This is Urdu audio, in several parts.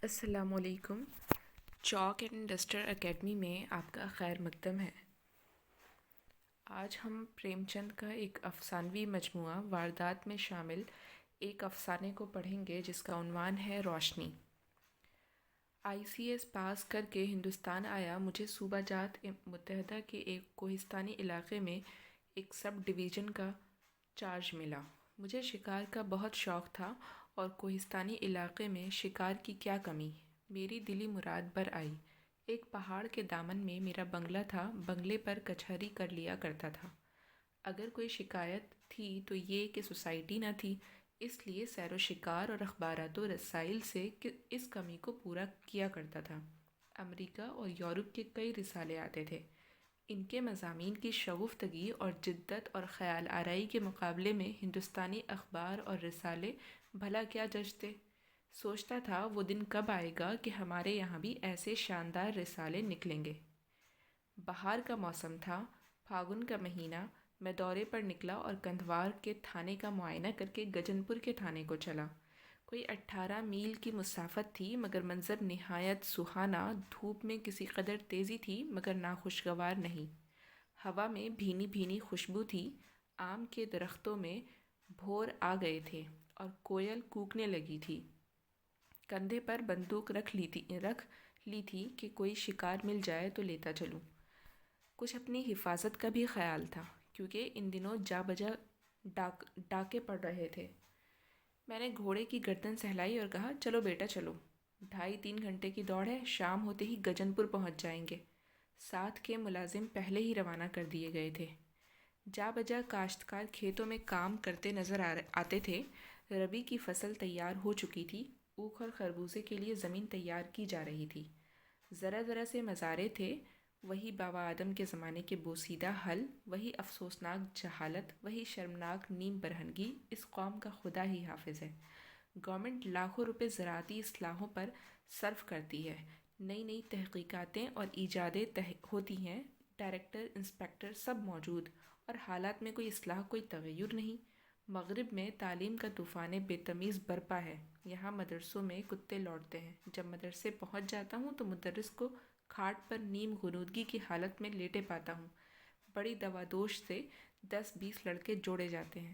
السلام علیکم۔ چاک اینڈ ڈسٹر اکیڈمی میں آپ کا خیر مقدم ہے۔ آج ہم پریم چند کا ایک افسانوی مجموعہ واردات میں شامل ایک افسانے کو پڑھیں گے جس کا عنوان ہے روشنی۔ ICS پاس کر کے ہندوستان آیا مجھے صوبہ جات متحدہ کے ایک کوہستانی علاقے میں ایک سب ڈویژن کا چارج ملا۔ مجھے شکار کا بہت شوق تھا اور کوہستانی علاقے میں شکار کی کیا کمی، میری دلی مراد بر آئی۔ ایک پہاڑ کے دامن میں میرا بنگلہ تھا، بنگلے پر کچہری کر لیا کرتا تھا۔ اگر کوئی شکایت تھی تو یہ کہ سوسائٹی نہ تھی، اس لیے سیر و شکار اور اخبارات و رسائل سے اس کمی کو پورا کیا کرتا تھا۔ امریکہ اور یورپ کے کئی رسالے آتے تھے۔ ان کے مضامین کی شگفتگی اور جدت اور خیال آرائی کے مقابلے میں ہندوستانی اخبار اور رسالے بھلا کیا جچتے۔ سوچتا تھا وہ دن کب آئے گا کہ ہمارے یہاں بھی ایسے شاندار رسالے نکلیں گے۔ بہار کا موسم تھا، پھاگن کا مہینہ۔ میں دورے پر نکلا اور کندھوار کے تھانے کا معائنہ کر کے گجن پور کے تھانے کو چلا۔ کوئی 18 میل کی مسافت تھی مگر منظر نہایت سہانا۔ دھوپ میں کسی قدر تیزی تھی مگر ناخوشگوار نہیں۔ ہوا میں بھینی بھینی خوشبو تھی۔ آم کے درختوں میں بھور آ گئے تھے اور کوئل کوکنے لگی تھی۔ کندھے پر بندوق رکھ لی تھی کہ کوئی شکار مل جائے تو لیتا چلوں۔ کچھ اپنی حفاظت کا بھی خیال تھا کیونکہ ان دنوں جا بجا ڈاکے پڑ رہے تھے۔ میں نے گھوڑے کی گردن سہلائی اور کہا، چلو بیٹا چلو، 2.5-3 گھنٹے کی دوڑ ہے، شام ہوتے ہی گجن پور پہنچ جائیں گے۔ ساتھ کے ملازم پہلے ہی روانہ کر دیے گئے تھے۔ جا بجا کاشتکار کھیتوں میں کام کرتے نظر آتے تھے۔ ربی کی فصل تیار ہو چکی تھی، اوکھ اور خربوزے کے لیے زمین تیار کی جا رہی تھی۔ ذرا ذرا سے مزارے تھے، وہی بابا آدم کے زمانے کے بوسیدہ حل، وہی افسوسناک جہالت، وہی شرمناک نیم برہنگی۔ اس قوم کا خدا ہی حافظ ہے۔ گورنمنٹ لاکھوں روپے زراعتی اصلاحوں پر صرف کرتی ہے، نئی نئی تحقیقاتیں اور ایجادیں ہوتی ہیں، ڈائریکٹر انسپکٹر سب موجود، اور حالات میں کوئی اصلاح، کوئی تغیر نہیں۔ مغرب میں تعلیم کا طوفان بے تمیز برپا ہے۔ یہاں مدرسوں میں کتے لوٹتے ہیں۔ جب مدرسے پہنچ جاتا ہوں تو مدرس کو کھاٹ پر نیم غنودگی کی حالت میں لیٹے پاتا ہوں۔ بڑی دوادوش سے 10-20 لڑکے جوڑے جاتے ہیں۔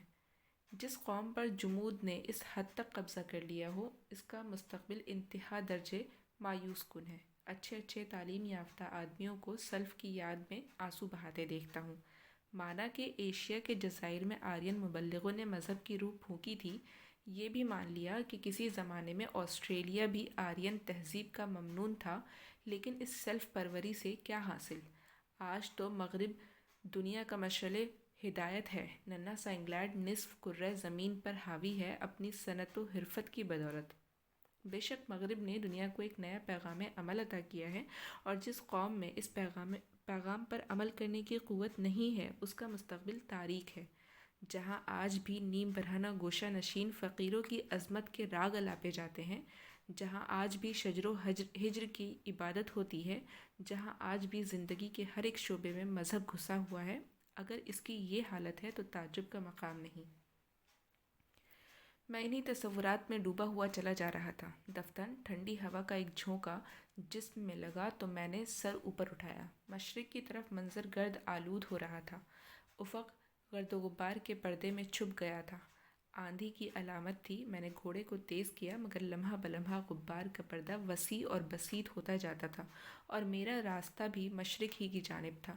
جس قوم پر جمود نے اس حد تک قبضہ کر لیا ہو، اس کا مستقبل انتہا درجے مایوس کن ہے۔ اچھے اچھے تعلیم یافتہ آدمیوں کو سلف کی یاد میں آنسو بہاتے دیکھتا ہوں۔ مانا کہ ایشیا کے جزائر میں آرین مبلغوں نے مذہب کی روح پھونکی تھی، یہ بھی مان لیا کہ کسی زمانے میں آسٹریلیا بھی آرین تہذیب کا ممنون تھا، لیکن اس سیلف پروری سے کیا حاصل؟ آج تو مغرب دنیا کا مشعل ہدایت ہے، ننھا سا انگلینڈ نصف کرۂ زمین پر حاوی ہے اپنی صنعت و حرفت کی بدولت۔ بے شک مغرب نے دنیا کو ایک نیا پیغام عمل عطا کیا ہے، اور جس قوم میں اس پیغام پر عمل کرنے کی قوت نہیں ہے، اس کا مستقبل تاریک ہے۔ جہاں آج بھی نیم برہنہ گوشہ نشین فقیروں کی عظمت کے راگ الاپے جاتے ہیں، جہاں آج بھی شجر و ہجر کی عبادت ہوتی ہے، جہاں آج بھی زندگی کے ہر ایک شعبے میں مذہب گھسا ہوا ہے، اگر اس کی یہ حالت ہے تو تعجب کا مقام نہیں۔ میں انہی تصورات میں ڈوبا ہوا چلا جا رہا تھا۔ دفتن ٹھنڈی ہوا کا ایک جھونکا جسم میں لگا تو میں نے سر اوپر اٹھایا۔ مشرق کی طرف منظر گرد آلود ہو رہا تھا۔ افق گرد و غبار کے پردے میں چھپ گیا تھا۔ آندھی کی علامت تھی۔ میں نے گھوڑے کو تیز کیا مگر لمحہ بلمحہ غبار کا پردہ وسیع اور بسیط ہوتا جاتا تھا اور میرا راستہ بھی مشرق ہی کی جانب تھا۔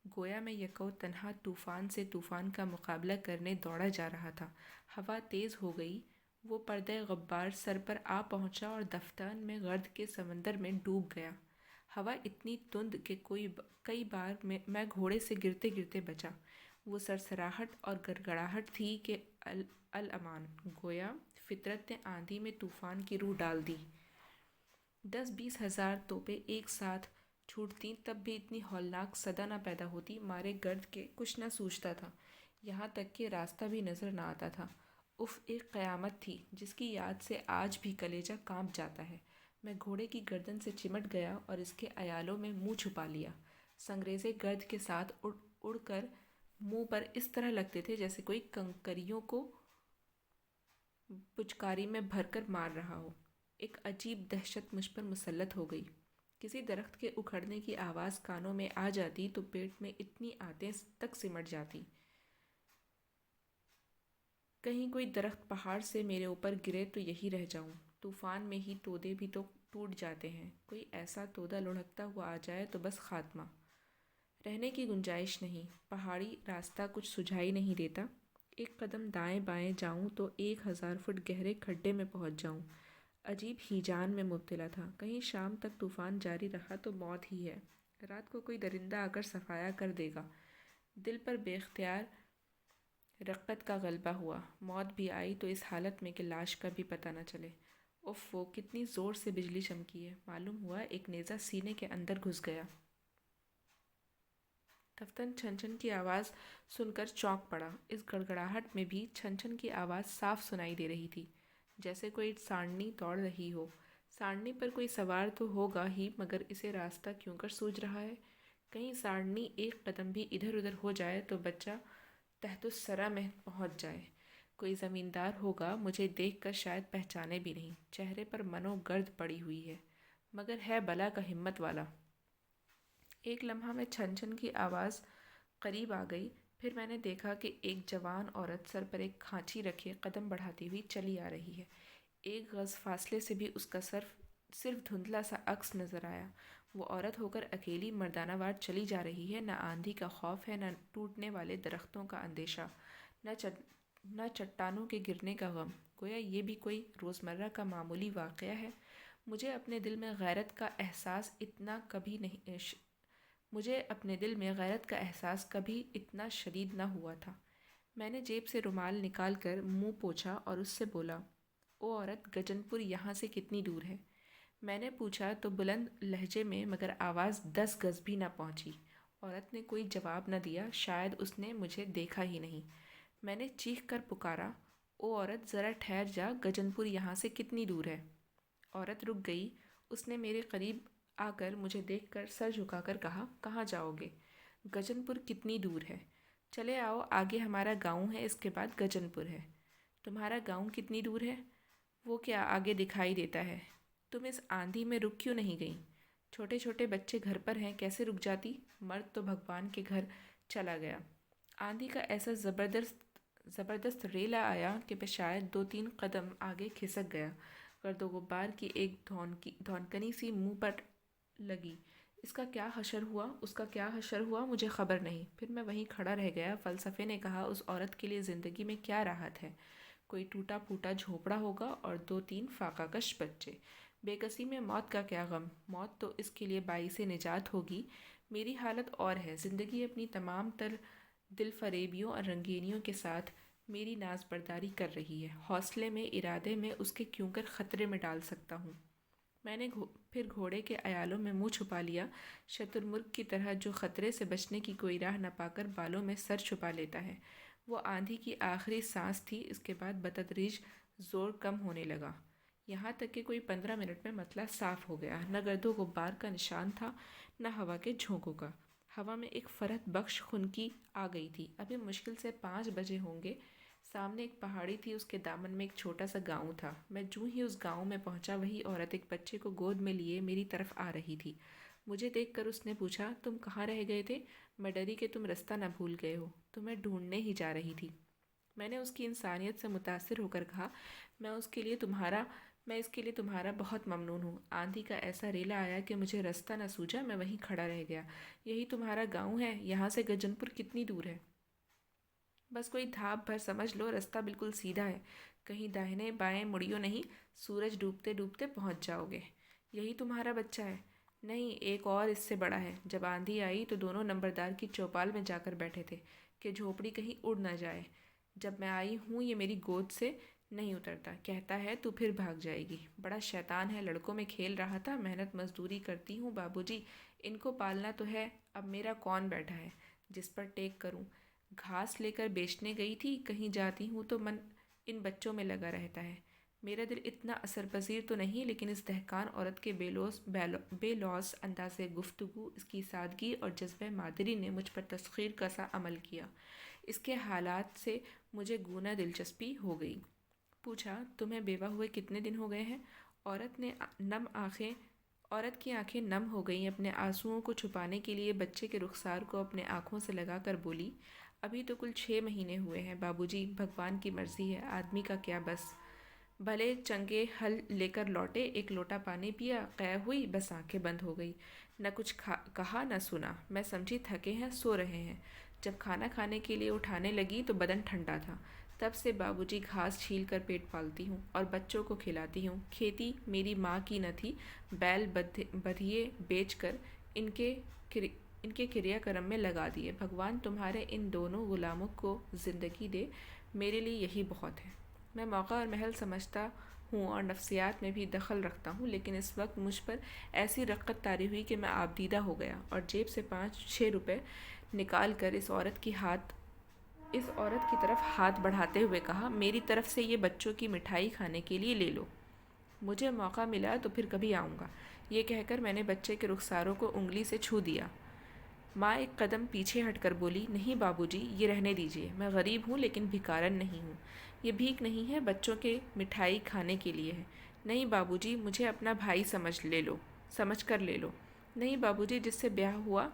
گویا میں یکو تنہا طوفان سے طوفان کا مقابلہ کرنے دوڑا جا رہا تھا۔ ہوا تیز ہو گئی، وہ پردہ غبار سر پر آ پہنچا اور دفتن میں گرد کے سمندر میں ڈوب گیا۔ ہوا اتنی تند کہ کئی بار میں گھوڑے سے گرتے گرتے بچا۔ وہ سرسراہٹ اور گڑگڑاہٹ تھی کہ الامان، گویا فطرت نے آندھی میں طوفان کی روح ڈال دی۔ 10-20 ہزار توپیں ایک ساتھ چھوٹتیں تب بھی اتنی ہولناک صدا نہ پیدا ہوتی، مارے گرد کے کچھ نہ سوجھتا تھا، یہاں تک کہ راستہ بھی نظر نہ آتا تھا۔ اف، ایک قیامت تھی جس کی یاد سے آج بھی کلیجہ کانپ جاتا ہے۔ میں گھوڑے کی گردن سے چمٹ گیا اور اس کے ایالوں میں منہ چھپا لیا۔ سنگریزے گرد کے ساتھ اڑ کر منہ پر اس طرح لگتے تھے جیسے کوئی کنکریوں کو پچکاری میں بھر کر مار رہا ہو۔ ایک عجیب دہشت مجھ پر مسلط ہو گئی۔ کسی درخت کے اکھڑنے کی آواز کانوں میں آ جاتی تو پیٹ میں اتنی آتیں تک سمٹ جاتی۔ کہیں کوئی درخت پہاڑ سے میرے اوپر گرے تو یہی رہ جاؤں۔ طوفان میں ہی تودے بھی تو ٹوٹ جاتے ہیں، کوئی ایسا تودا لڑھکتا ہوا آ جائے تو بس خاتمہ، رہنے کی گنجائش نہیں۔ پہاڑی راستہ کچھ سجھائی نہیں دیتا۔ ایک قدم دائیں بائیں جاؤں تو 1000 فٹ گہرے کھڈے میں پہنچ جاؤں۔ عجیب ہیجان میں مبتلا تھا، کہیں شام تک طوفان جاری رہا تو موت ہی ہے، رات کو کوئی درندہ آ کر صفایا کر دے گا۔ دل پر بے اختیار رقت کا غلبہ ہوا۔ موت بھی آئی تو اس حالت میں کہ لاش کا بھی پتہ نہ چلے۔ اف وہ کتنی زور سے بجلی چمکی ہے، معلوم ہوا ایک نیزہ سینے کے اندر گھس گیا۔ تفتن چھن چھن کی آواز سن کر چونک پڑا۔ اس گڑگڑاہٹ میں بھی چھن چھن کی آواز صاف سنائی دے رہی تھی، جیسے کوئی سانڈنی دوڑ رہی ہو۔ سانڈنی پر کوئی سوار تو ہوگا ہی، مگر اسے راستہ کیوں کر سوجھ رہا ہے؟ کہیں سانڈنی ایک قدم بھی ادھر ادھر ہو جائے تو بچہ تحت الثری میں پہنچ جائے۔ کوئی زمیندار ہوگا، مجھے دیکھ کر شاید پہچانے بھی نہیں۔ چہرے پر منو گرد پڑی ہوئی ہے، مگر ہے بلا کا ہمت والا۔ ایک لمحہ میں چھن چھن کی آواز قریب آ گئی، پھر میں نے دیکھا کہ ایک جوان عورت سر پر ایک کھانچی رکھے قدم بڑھاتی ہوئی چلی آ رہی ہے۔ 1 گز فاصلے سے بھی اس کا صرف دھندلا سا عکس نظر آیا۔ وہ عورت ہو کر اکیلی مردانہ وار چلی جا رہی ہے۔ نہ آندھی کا خوف ہے، نہ ٹوٹنے والے درختوں کا اندیشہ، نہ چٹانوں کے گرنے کا غم، گویا یہ بھی کوئی روزمرہ کا معمولی واقعہ ہے۔ مجھے اپنے دل میں غیرت کا احساس کبھی اتنا شدید نہ ہوا تھا۔ میں نے جیب سے رومال نکال کر منہ پوچھا اور اس سے بولا، او عورت، گجن پور یہاں سے کتنی دور ہے؟ میں نے پوچھا تو بلند لہجے میں، مگر آواز 10 گز بھی نہ پہنچی۔ عورت نے کوئی جواب نہ دیا، شاید اس نے مجھے دیکھا ہی نہیں۔ میں نے چیخ کر پکارا، او عورت، ذرا ٹھہر جا، گجن پور یہاں سے کتنی دور ہے؟ عورت رک گئی۔ اس نے میرے قریب آ کر مجھے دیکھ کر سر جھکا کر کہا، کہاں جاؤ گے؟ گجن پور کتنی دور ہے؟ چلے آؤ، آگے ہمارا گاؤں ہے، اس کے بعد گجن پور ہے۔ تمہارا گاؤں کتنی دور ہے؟ وہ کیا آگے دکھائی دیتا ہے؟ تم اس آندھی میں رک کیوں نہیں گئی؟ چھوٹے چھوٹے بچے گھر پر ہیں، کیسے رک جاتی؟ مرد تو بھگوان کے گھر چلا گیا۔ آندھی کا ایسا زبردست ریلا آیا کہ میں شاید 2-3 قدم آگے کھسک گیا۔ گرد و غبار کی ایک دھونکنی سی منہ پر لگی۔ اس کا کیا حشر ہوا مجھے خبر نہیں۔ پھر میں وہیں کھڑا رہ گیا۔ فلسفے نے کہا، اس عورت کے لیے زندگی میں کیا راحت ہے؟ کوئی ٹوٹا پھوٹا جھونپڑا ہوگا اور 2-3 فاقہ کش بچے۔ بے کسی میں موت کا کیا غم؟ موت تو اس کے لیے باعث نجات ہوگی۔ میری حالت اور ہے۔ زندگی اپنی تمام تر دل فریبیوں اور رنگینیوں کے ساتھ میری ناز برداری کر رہی ہے۔ حوصلے میں، ارادے میں اس کے کیوں کر خطرے میں ڈال سکتا ہوں؟ میں نے پھر گھوڑے کے ایالوں میں منہ چھپا لیا، شتر مرغ کی طرح جو خطرے سے بچنے کی کوئی راہ نہ پا کر بالوں میں سر چھپا لیتا ہے۔ وہ آندھی کی آخری سانس تھی۔ اس کے بعد بتدریج زور کم ہونے لگا، یہاں تک کہ کوئی 15 منٹ میں مطلع صاف ہو گیا۔ نہ گرد و غبار کا نشان تھا، نہ ہوا کے جھونکوں کا۔ ہوا میں ایک فرحت بخش خنکی آ گئی تھی۔ ابھی مشکل سے 5 بجے ہوں گے۔ سامنے ایک پہاڑی تھی، اس کے دامن میں ایک چھوٹا سا گاؤں تھا۔ میں جوں ہی اس گاؤں میں پہنچا، وہی عورت ایک بچے کو گود میں لیے میری طرف آ رہی تھی۔ مجھے دیکھ کر اس نے پوچھا، تم کہاں رہ گئے تھے؟ میں ڈری کہ تم رستہ نہ بھول گئے ہو، تمہیں ڈھونڈنے ہی جا رہی تھی۔ میں نے اس کی انسانیت سے متاثر ہو کر کہا، میں اس کے لیے تمہارا بہت ممنون ہوں۔ آندھی کا ایسا ریلا آیا کہ مجھے رستہ نہ سوجا، میں وہیں کھڑا رہ گیا۔ یہی تمہارا گاؤں ہے؟ یہاں سے گجن پور کتنی دور ہے؟ بس کوئی دھاپ بھر سمجھ لو، رستہ بالکل سیدھا ہے، کہیں داہنے بائیں مڑیو نہیں، سورج ڈوبتے ڈوبتے پہنچ جاؤ گے۔ یہی تمہارا بچہ ہے؟ نہیں، ایک اور اس سے بڑا ہے۔ جب آندھی آئی تو دونوں نمبردار کی چوپال میں جا کر بیٹھے تھے کہ جھونپڑی کہیں اڑ نہ جائے۔ جب میں آئی ہوں یہ میری گود سے نہیں اترتا، کہتا ہے تو پھر بھاگ جائے گی۔ بڑا شیطان ہے، لڑکوں میں کھیل رہا تھا، محنت مزدوری کرتی ہوں بابوجی، ان کو پالنا تو ہے۔ اب میرا کون بیٹھا ہے جس پر ٹیک کروں؟ گھاس لے کر بیچنے گئی تھی، کہیں جاتی ہوں تو من ان بچوں میں لگا رہتا ہے۔ میرا دل اتنا اثر پذیر تو نہیں، لیکن اس دہقان عورت کے بے لوث انداز گفتگو، اس کی سادگی اور جذبہ مادری نے مجھ پر تسخیر کا سا عمل کیا۔ اس کے حالات سے مجھے گونا دلچسپی ہو گئی۔ پوچھا، تمہیں بیوہ ہوئے کتنے دن ہو گئے ہیں؟ نم آنکھیں عورت کی آنکھیں نم ہو گئیں۔ اپنے آنسوؤں کو چھپانے کے لیے بچے کے رخسار کو اپنے آنکھوں سے لگا کر بولی، ابھی تو کل 6 مہینے ہوئے ہیں بابو جی، بھگوان کی مرضی ہے، آدمی کا کیا بس۔ بھلے چنگے حل لے کر لوٹے، ایک لوٹا پانی پیا، قے ہوئی، بس آنکھیں بند ہو گئی۔ نہ کچھ کہا نہ سنا۔ میں سمجھی تھکے ہیں، سو رہے ہیں۔ جب کھانا کھانے کے لیے اٹھانے لگی تو بدن ٹھنڈا تھا۔ تب سے بابو جی گھاس چھیل کر پیٹ پالتی ہوں اور بچوں کو کھلاتی ہوں۔ کھیتی میری ماں کی نہ تھی، بیل بدھیے بیچ کر ان کے کریا کرم میں لگا دیے۔ بھگوان تمہارے ان دونوں غلاموں کو زندگی دے، میرے لیے یہی بہت ہے۔ میں موقع اور محل سمجھتا ہوں اور نفسیات میں بھی دخل رکھتا ہوں، لیکن اس وقت مجھ پر ایسی رقت طاری ہوئی کہ میں آبدیدہ ہو گیا اور جیب سے 5-6 روپے نکال کر اس عورت کی طرف ہاتھ بڑھاتے ہوئے کہا، میری طرف سے یہ بچوں کی مٹھائی کھانے کے لیے لے لو، مجھے موقع ملا تو پھر کبھی آؤں گا۔ یہ کہہ کر میں نے بچے کے رخساروں کو انگلی سے چھو دیا۔ ماں ایک قدم پیچھے ہٹ کر بولی، نہیں بابو جی، یہ رہنے دیجیے، میں غریب ہوں لیکن بھکارن نہیں ہوں، یہ بھیک نہیں ہے، بچوں کے مٹھائی کھانے کے لیے ہے۔ نہیں بابو جی، مجھے اپنا بھائی سمجھ کر لے لو۔ نہیں بابو جی، جس سے بیاہ ہوا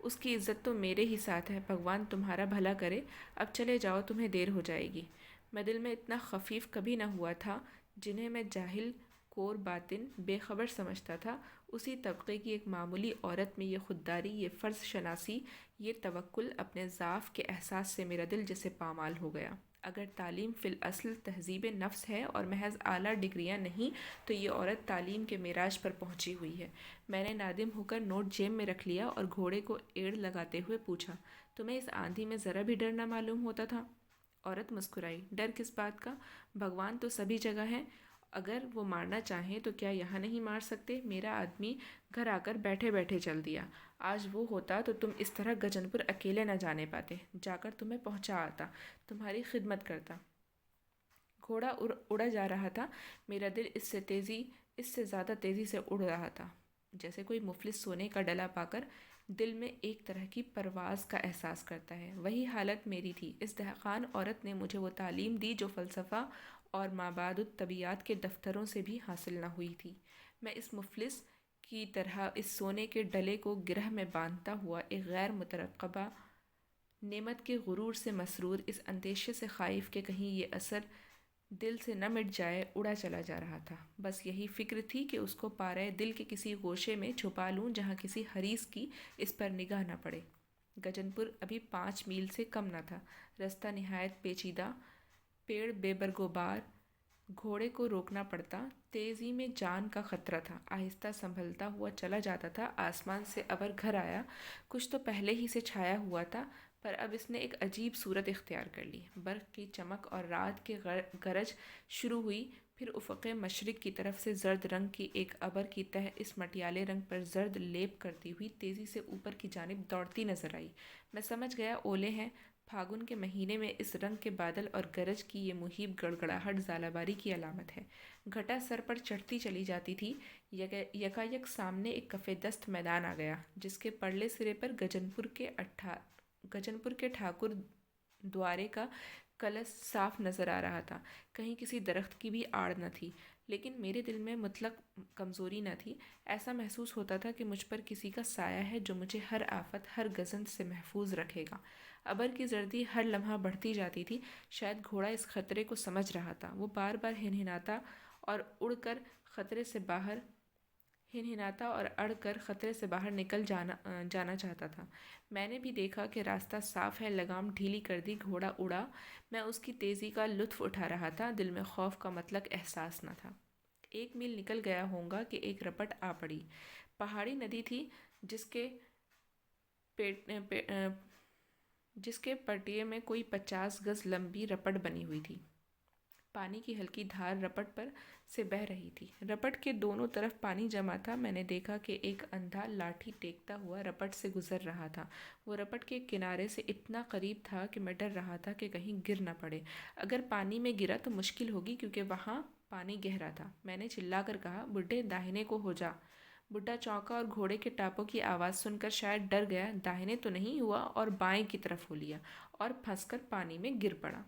اس کی عزت تو میرے ہی ساتھ ہے، بھگوان تمہارا بھلا کرے، اب چلے جاؤ، تمہیں دیر ہو جائے گی۔ میں دل میں اتنا خفیف کبھی نہ ہوا تھا۔ جنہیں میں جاہل، کور باطن، بے خبر سمجھتا تھا، اسی طبقے کی ایک معمولی عورت میں یہ خودداری، یہ فرض شناسی، یہ توکل اپنے ضعف کے احساس سے میرا دل جیسے پامال ہو گیا۔ اگر تعلیم فی الاصل تہذیب نفس ہے اور محض اعلیٰ ڈگریاں نہیں، تو یہ عورت تعلیم کے معراج پر پہنچی ہوئی ہے۔ میں نے نادم ہو کر نوٹ جیب میں رکھ لیا اور گھوڑے کو ایڑ لگاتے ہوئے پوچھا، تمہیں اس آندھی میں ذرا بھی ڈر نہ معلوم ہوتا تھا؟ عورت مسکرائی، ڈر کس بات کا؟ بھگوان تو سبھی جگہ ہیں، اگر وہ مارنا چاہیں تو کیا یہاں نہیں مار سکتے؟ میرا آدمی گھر آ کر بیٹھے بیٹھے چل دیا۔ آج وہ ہوتا تو تم اس طرح گجن پور اکیلے نہ جانے پاتے، جا کر تمہیں پہنچا آتا، تمہاری خدمت کرتا۔ گھوڑا اڑا جا رہا تھا، میرا دل اس سے زیادہ تیزی سے اڑ رہا تھا، جیسے کوئی مفلس سونے کا ڈلا پا کر دل میں ایک طرح کی پرواز کا احساس کرتا ہے۔ وہی حالت میری تھی۔ اس دہقان عورت نے مجھے وہ تعلیم دی جو فلسفہ اور مابعد الطبیعیات کے دفتروں سے بھی حاصل نہ ہوئی تھی۔ میں اس مفلس کی طرح اس سونے کے ڈلے کو گرہ میں باندھتا ہوا، ایک غیر مترقبہ نعمت کے غرور سے مسرور، اس اندیشے سے خائف کہ کہیں یہ اثر دل سے نہ مٹ جائے، اڑا چلا جا رہا تھا۔ بس یہی فکر تھی کہ اس کو پارے دل کے کسی گوشے میں چھپا لوں جہاں کسی حریص کی اس پر نگاہ نہ پڑے۔ گجن پور ابھی 5 میل سے کم نہ تھا، رستہ نہایت پیچیدہ، پیڑ بے برگ و بار، گھوڑے کو روکنا پڑتا، تیزی میں جان کا خطرہ تھا۔ آہستہ سنبھلتا ہوا چلا جاتا تھا۔ آسمان سے ابر گھر آیا، کچھ تو پہلے ہی سے چھایا ہوا تھا، پر اب اس نے ایک عجیب صورت اختیار کر لی۔ برق کی چمک اور رات کی گرج شروع ہوئی، پھر افق مشرق کی طرف سے زرد رنگ کی ایک ابر کی تہ اس مٹیالے رنگ پر زرد لیپ کرتی ہوئی تیزی سے اوپر کی جانب دوڑتی نظر آئی۔ میں سمجھ گیا اولے ہیں، پھاگن کے مہینے میں اس رنگ کے بادل اور گرج کی یہ مہیب گڑگڑاہٹ ژالہ کی علامت ہے۔ گھٹا سر پر چڑھتی چلی جاتی تھی۔ یکایک سامنے ایک کف دست میدان آ گیا، جس کے پرلے سرے پر گجن پور کے ٹھاکر دوارے کا کلش صاف نظر آ رہا تھا۔ کہیں کسی درخت کی بھی آڑ نہ تھی، لیکن میرے دل میں مطلق کمزوری نہ تھی۔ ایسا محسوس ہوتا تھا کہ مجھ پر کسی کا سایہ ہے جو مجھے ہر آفت، ہر گزند سے محفوظ رکھے گا۔ ابر کی زردی ہر لمحہ بڑھتی جاتی تھی۔ شاید گھوڑا اس خطرے کو سمجھ رہا تھا۔ وہ بار بار ہنہناتا اور اڑ کر خطرے سے باہر نکل جانا چاہتا تھا۔ میں نے بھی دیکھا کہ راستہ صاف ہے، لگام ڈھیلی کر دی، گھوڑا اڑا۔ میں اس کی تیزی کا لطف اٹھا رہا تھا، دل میں خوف کا مطلق احساس نہ تھا۔ 1 میل نکل گیا ہوں گا کہ ایک رپٹ آ پڑی۔ پہاڑی ندی تھی جس کے پٹیے میں کوئی 50 گز لمبی رپٹ بنی ہوئی تھی۔ پانی کی ہلکی دھار رپٹ پر سے بہہ رہی تھی۔ رپٹ کے دونوں طرف پانی جمع تھا۔ میں نے دیکھا کہ ایک اندھا لاٹھی ٹیکتا ہوا رپٹ سے گزر رہا تھا۔ وہ رپٹ کے کنارے سے اتنا قریب تھا کہ میں ڈر رہا تھا کہ کہیں گر نہ پڑے۔ اگر پانی میں گرا تو مشکل ہوگی، کیونکہ وہاں پانی گہرا تھا۔ میں نے چلا کر کہا، بڈھے داہنے کو ہو جا۔ بڈھا چونکا اور گھوڑے کے ٹاپوں کی آواز سن کر شاید ڈر گیا۔ داہنے تو نہیں ہوا اور بائیں کی طرف ہو لیا اور پھنس کر پانی میں گر پڑا۔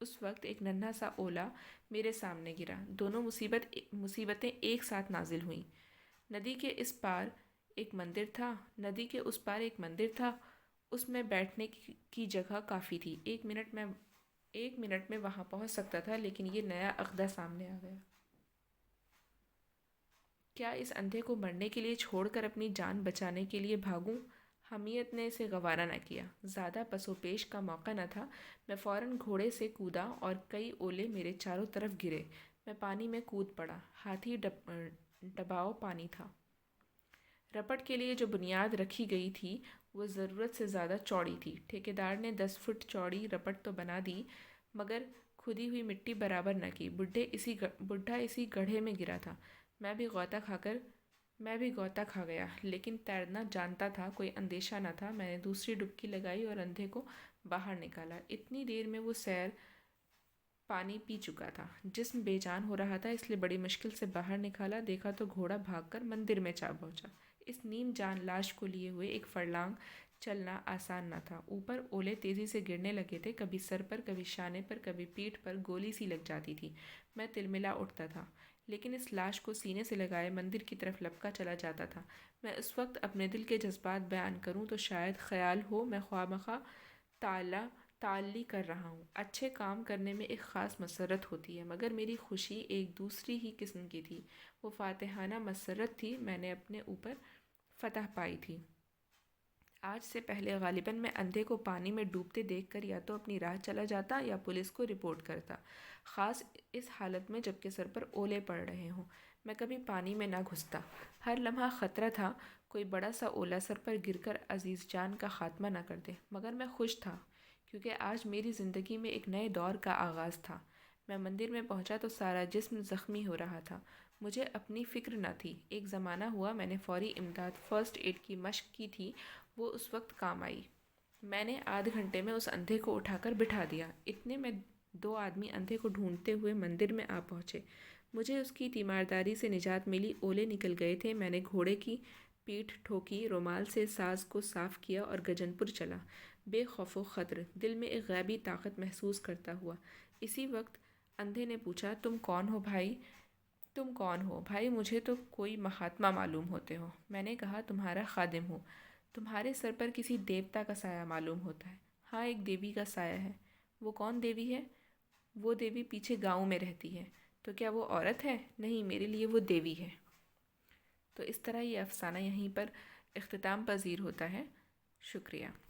اس وقت ایک ننھا سا اولا میرے سامنے گرا۔ دونوں مصیبتیں ایک ساتھ نازل ہوئیں۔ ندی کے اس پار ایک مندر تھا ندی کے اس پار ایک مندر تھا، اس میں بیٹھنے کی جگہ کافی تھی۔ ایک منٹ میں وہاں پہنچ سکتا تھا، لیکن یہ نیا عقدہ سامنے آ گیا۔ کیا اس اندھے کو مرنے کے لیے چھوڑ کر اپنی جان بچانے کے لیے بھاگوں؟ حمیت نے اسے گوارا نہ کیا۔ زیادہ پس و پیش کا موقع نہ تھا۔ میں فوراً گھوڑے سے کودا اور کئی اولے میرے چاروں طرف گرے۔ میں پانی میں کود پڑا۔ ہاتھی ڈباؤ پانی تھا۔ رپٹ کے لیے جو بنیاد رکھی گئی تھی وہ ضرورت سے زیادہ چوڑی تھی۔ ٹھیکیدار نے 10 فٹ چوڑی رپٹ تو بنا دی، مگر کھدی ہوئی مٹی برابر نہ کی۔ بڈھا اسی گڑھے میں گرا تھا۔ میں بھی غوطہ کھا گیا، لیکن تیرنا جانتا تھا، کوئی اندیشہ نہ تھا۔ میں نے دوسری ڈبکی لگائی اور اندھے کو باہر نکالا۔ اتنی دیر میں وہ سیر پانی پی چکا تھا۔ جسم بے جان ہو رہا تھا، اس لیے بڑی مشکل سے باہر نکالا۔ دیکھا تو گھوڑا بھاگ کر مندر میں جا پہنچا۔ اس نیم جان لاش کو لیے ہوئے 1 فرلانگ چلنا آسان نہ تھا۔ اوپر اولے تیزی سے گرنے لگے تھے، کبھی سر پر، کبھی شانے پر، کبھی پیٹھ پر گولی سی لگ جاتی تھی۔ میں تلملا اٹھتا تھا، لیکن اس لاش کو سینے سے لگائے مندر کی طرف لپکا چلا جاتا تھا۔ میں اس وقت اپنے دل کے جذبات بیان کروں تو شاید خیال ہو میں خواہ تعلی کر رہا ہوں۔ اچھے کام کرنے میں ایک خاص مسرت ہوتی ہے، مگر میری خوشی ایک دوسری ہی قسم کی تھی۔ وہ فاتحانہ مسرت تھی، میں نے اپنے اوپر فتح پائی تھی۔ آج سے پہلے غالباً میں اندھے کو پانی میں ڈوبتے دیکھ کر یا تو اپنی راہ چلا جاتا یا پولیس کو رپورٹ کرتا، خاص اس حالت میں جب کہ سر پر اولے پڑ رہے ہوں۔ میں کبھی پانی میں نہ گھستا۔ ہر لمحہ خطرہ تھا کوئی بڑا سا اولا سر پر گر کر عزیز جان کا خاتمہ نہ کر دے، مگر میں خوش تھا، کیونکہ آج میری زندگی میں ایک نئے دور کا آغاز تھا۔ میں مندر میں پہنچا تو سارا جسم زخمی ہو رہا تھا۔ مجھے اپنی فکر نہ تھی۔ ایک زمانہ ہوا میں نے فوری امداد فرسٹ ایڈ کی مشق کی تھی، وہ اس وقت کام آئی۔ میں نے آدھ گھنٹے میں اس اندھے کو اٹھا کر بٹھا دیا۔ اتنے میں 2 آدمی اندھے کو ڈھونڈتے ہوئے مندر میں آ پہنچے۔ مجھے اس کی تیمارداری سے نجات ملی۔ اولے نکل گئے تھے۔ میں نے گھوڑے کی پیٹھ ٹھوکی، رومال سے ساز کو صاف کیا اور گجن پور چلا، بے خوف و خطر، دل میں ایک غیبی طاقت محسوس کرتا ہوا۔ اسی وقت اندھے نے پوچھا، تم کون ہو بھائی؟ مجھے تو کوئی مہاتما معلوم ہوتے ہو۔ میں نے کہا، تمہارا خادم ہوں۔ تمہارے سر پر کسی دیوتا کا سایہ معلوم ہوتا ہے۔ ہاں، ایک دیوی کا سایہ ہے۔ وہ کون دیوی ہے؟ وہ دیوی پیچھے گاؤں میں رہتی ہے۔ تو کیا وہ عورت ہے؟ نہیں، میرے لیے وہ دیوی ہے۔ تو اس طرح یہ افسانہ یہیں پر اختتام پذیر ہوتا ہے۔ شکریہ۔